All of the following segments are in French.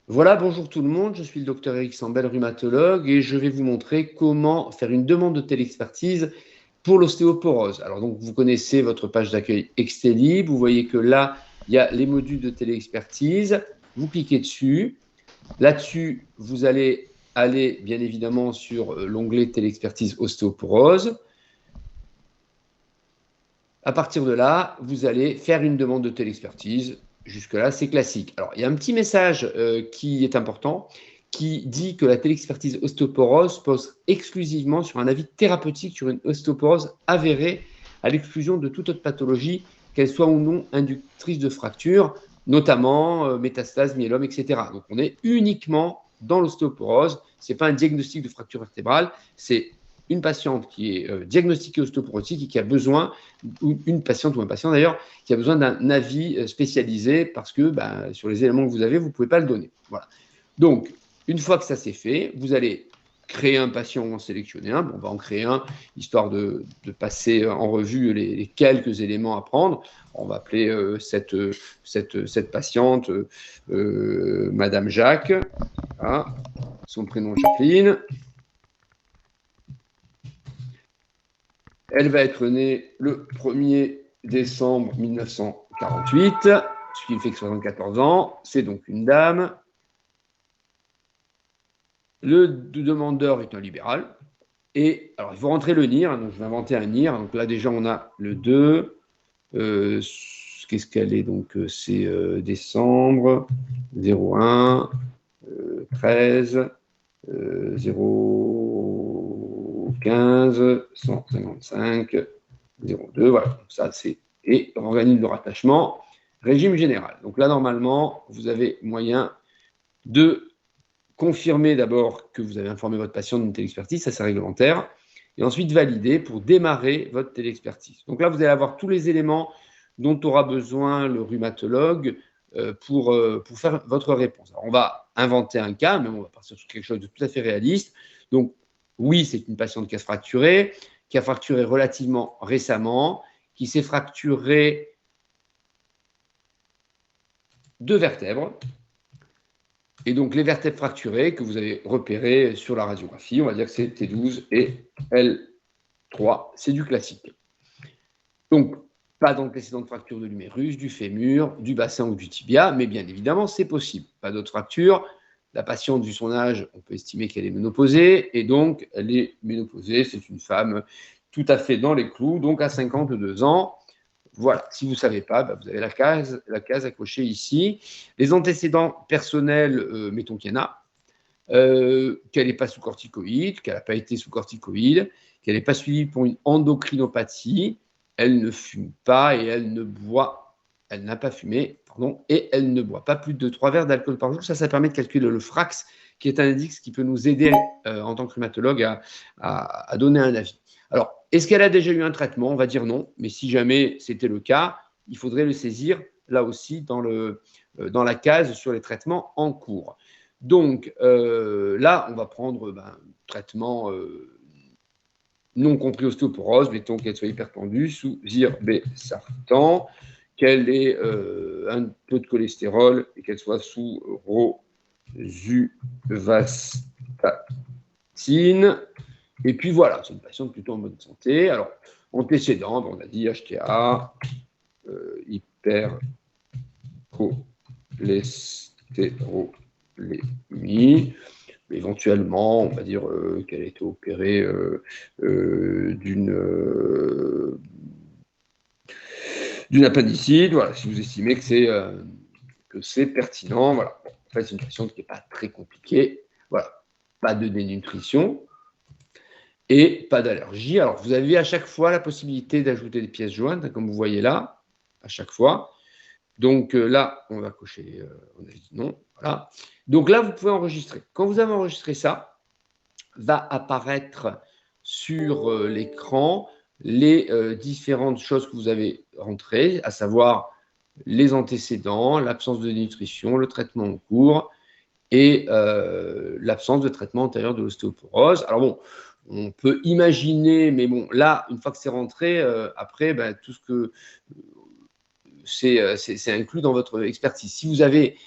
Voilà, bonjour tout le monde, je suis le docteur Eric Sambel, rhumatologue, et je vais vous montrer comment faire une demande de télexpertise pour l'ostéoporose. Alors donc, vous connaissez votre page d'accueil Extelib, vous voyez que là, il y a les modules de télexpertise, vous cliquez dessus. Là-dessus, vous allez aller bien évidemment sur l'onglet télexpertise ostéoporose. À partir de là, vous allez faire une demande de télexpertise. Jusque-là, c'est classique. Alors, il y a un petit message qui est important, qui dit que la télexpertise ostéoporose pose exclusivement sur un avis thérapeutique sur une ostéoporose avérée, à l'exclusion de toute autre pathologie, qu'elle soit ou non inductrice de fracture, notamment métastase, myélome, etc. Donc, on est uniquement dans l'ostéoporose. Ce n'est pas un diagnostic de fracture vertébrale, c'est une patiente qui est diagnostiquée ostéoporotique et qui a besoin, ou une patiente ou un patient d'ailleurs, qui a besoin d'un avis spécialisé parce que sur les éléments que vous avez, vous ne pouvez pas le donner. Voilà. Donc, une fois que ça c'est fait, vous allez créer un patient ou en sélectionner un. Bon, on va en créer un, histoire de passer en revue les quelques éléments à prendre. On va appeler cette patiente Madame Jacques. Voilà. Son prénom Jacqueline. Elle va être née le 1er décembre 1948, ce qui fait que 74 ans. C'est donc une dame. Le demandeur est un libéral. Et alors, il faut rentrer le NIR. Donc, je vais inventer un NIR. Donc là, déjà, on a le 2. Qu'est-ce qu'elle est? Donc, c'est décembre 01 13 015 155 02. Voilà. Donc, ça, c'est. Et organisme de rattachement, régime général. Donc là, normalement, vous avez moyen de confirmer d'abord que vous avez informé votre patient d'une télexpertise, ça c'est réglementaire, et ensuite valider pour démarrer votre télexpertise. Donc là, vous allez avoir tous les éléments dont aura besoin le rhumatologue pour faire votre réponse. Alors, on va inventer un cas, mais on va partir sur quelque chose de tout à fait réaliste. Donc, oui, c'est une patiente qui a fracturé relativement récemment, qui s'est fracturée 2 vertèbres. Et donc, les vertèbres fracturées que vous avez repérées sur la radiographie, on va dire que c'est T12 et L3, c'est du classique. Donc, pas d'antécédent de fracture de l'humérus, du fémur, du bassin ou du tibia, mais bien évidemment, c'est possible. Pas d'autres fractures. La patiente, vu son âge, on peut estimer qu'elle est ménopausée, et donc, elle est ménopausée, c'est une femme tout à fait dans les clous, donc à 52 ans. Voilà, si vous ne savez pas, vous avez la case à cocher ici. Les antécédents personnels, mettons qu'il y en a, qu'elle n'est pas sous corticoïde, qu'elle n'a pas été sous corticoïde, qu'elle n'est pas suivie pour une endocrinopathie, elle ne fume pas et elle n'a pas fumé, pardon, et elle ne boit pas plus de 3 verres d'alcool par jour. Ça permet de calculer le FRAX, qui est un indice qui peut nous aider en tant que rhumatologue à donner un avis. Alors, est-ce qu'elle a déjà eu un traitement? On va dire non, mais si jamais c'était le cas, il faudrait le saisir là aussi dans la case sur les traitements en cours. Donc là, on va prendre traitement non compris ostéoporose, mettons qu'elle soit hypertendue, sous irbesartan, qu'elle ait un peu de cholestérol et qu'elle soit sous rosuvastatine. Et puis voilà, c'est une patiente plutôt en bonne santé. Alors, antécédent, on a dit HTA, hypercholestérolémie. Éventuellement, on va dire qu'elle a été opérée d'une appendicite. Voilà, si vous estimez que c'est pertinent. Voilà. Bon, en fait, c'est une patiente qui n'est pas très compliquée. Voilà, pas de dénutrition et pas d'allergie. Alors, vous avez à chaque fois la possibilité d'ajouter des pièces jointes, comme vous voyez là, à chaque fois. Donc là, on va cocher, on a dit non, voilà. Donc là, vous pouvez enregistrer. Quand vous avez enregistré ça, va apparaître sur l'écran les différentes choses que vous avez rentrées, à savoir les antécédents, l'absence de nutrition, le traitement en cours et l'absence de traitement antérieur de l'ostéoporose. Alors bon, on peut imaginer, mais bon, là, une fois que c'est rentré, après, tout ce que c'est inclus dans votre expertise. Si vous avez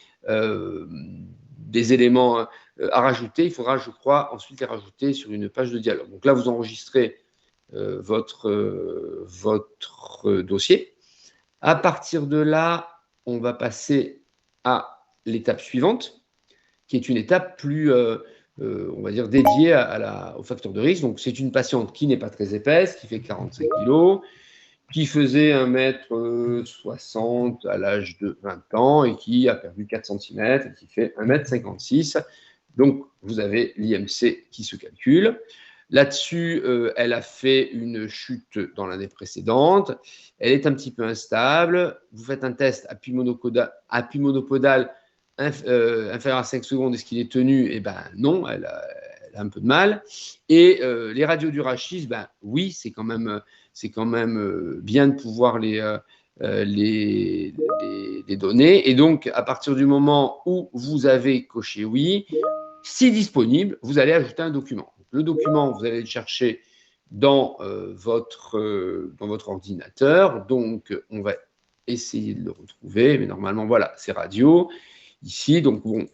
des éléments à rajouter, il faudra, je crois, ensuite les rajouter sur une page de dialogue. Donc là, vous enregistrez votre dossier. À partir de là, on va passer à l'étape suivante, qui est une étape plus, on va dire, dédiée au facteur de risque. Donc, c'est une patiente qui n'est pas très épaisse, qui fait 45 kg, qui faisait 1m60 à l'âge de 20 ans et qui a perdu 4 cm et qui fait 1m56. Donc, vous avez l'IMC qui se calcule. Là-dessus, elle a fait une chute dans l'année précédente. Elle est un petit peu instable. Vous faites un test appui monopodal inférieur à 5 secondes. Est-ce qu'il est tenu? Eh bien, non, elle a un peu de mal. Et les radios du rachis, ben, oui, c'est quand même bien de pouvoir les donner. Et donc, à partir du moment où vous avez coché oui, si disponible, vous allez ajouter un document. Le document, vous allez le chercher dans votre ordinateur. Donc, on va essayer de le retrouver. Mais normalement, voilà, c'est radio. Ici, donc, bon,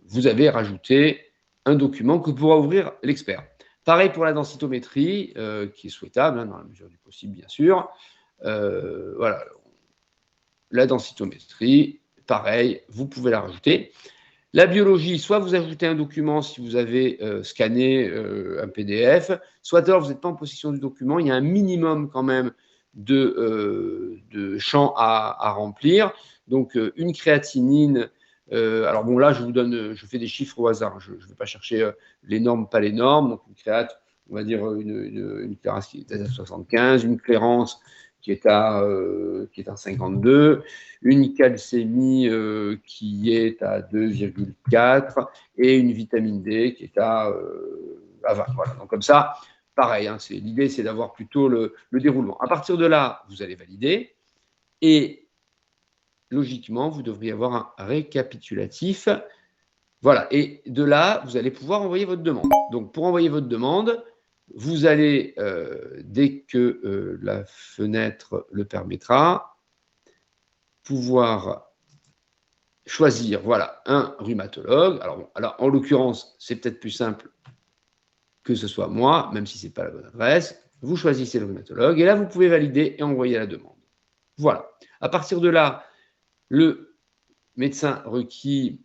vous avez rajouté un document que pourra ouvrir l'expert. Pareil pour la densitométrie, qui est souhaitable, hein, dans la mesure du possible, bien sûr. Voilà. La densitométrie, pareil, vous pouvez la rajouter. La biologie, soit vous ajoutez un document si vous avez scanné un PDF, soit alors vous n'êtes pas en possession du document. Il y a un minimum quand même de champs à remplir. Donc, une créatinine. Alors bon, là, je fais des chiffres au hasard. Je ne vais pas chercher les normes, pas les normes. Donc, une créate, on va dire une clairance qui est à 75, une clairance qui est à 52, une calcémie qui est à 2,4 et une vitamine D qui est à 20. Voilà. Donc comme ça, pareil, hein, l'idée c'est d'avoir plutôt le déroulement. À partir de là, vous allez valider et logiquement, vous devriez avoir un récapitulatif. Voilà, et de là, vous allez pouvoir envoyer votre demande. Donc pour envoyer votre demande, vous allez, dès que la fenêtre le permettra, pouvoir choisir, voilà, un rhumatologue. Alors en l'occurrence, c'est peut-être plus simple que ce soit moi, même si ce n'est pas la bonne adresse. Vous choisissez le rhumatologue et là, vous pouvez valider et envoyer la demande. Voilà. À partir de là, le médecin requis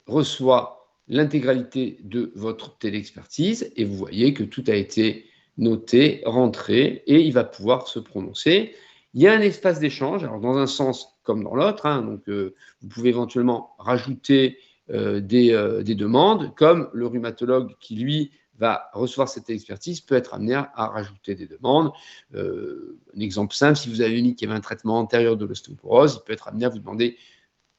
reçoit l'intégralité de votre téléexpertise et vous voyez que tout a été noté, rentré et il va pouvoir se prononcer. Il y a un espace d'échange, alors dans un sens comme dans l'autre, hein, donc vous pouvez éventuellement rajouter des demandes, comme le rhumatologue qui, lui, va recevoir cette expertise peut être amené à rajouter des demandes. Un exemple simple, si vous avez mis qu'il y avait un traitement antérieur de l'ostéoporose, il peut être amené à vous demander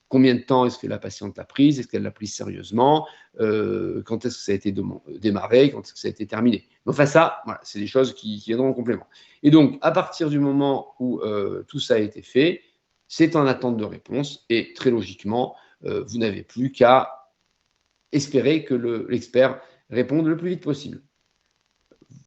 combien de temps est-ce que la patiente l'a prise, est-ce qu'elle l'a prise sérieusement, quand est-ce que ça a été démarré, quand est-ce que ça a été terminé. Enfin ça, voilà, c'est des choses qui viendront en complément. Et donc, à partir du moment où tout ça a été fait, c'est en attente de réponse et très logiquement, vous n'avez plus qu'à espérer que l'expert réponde le plus vite possible.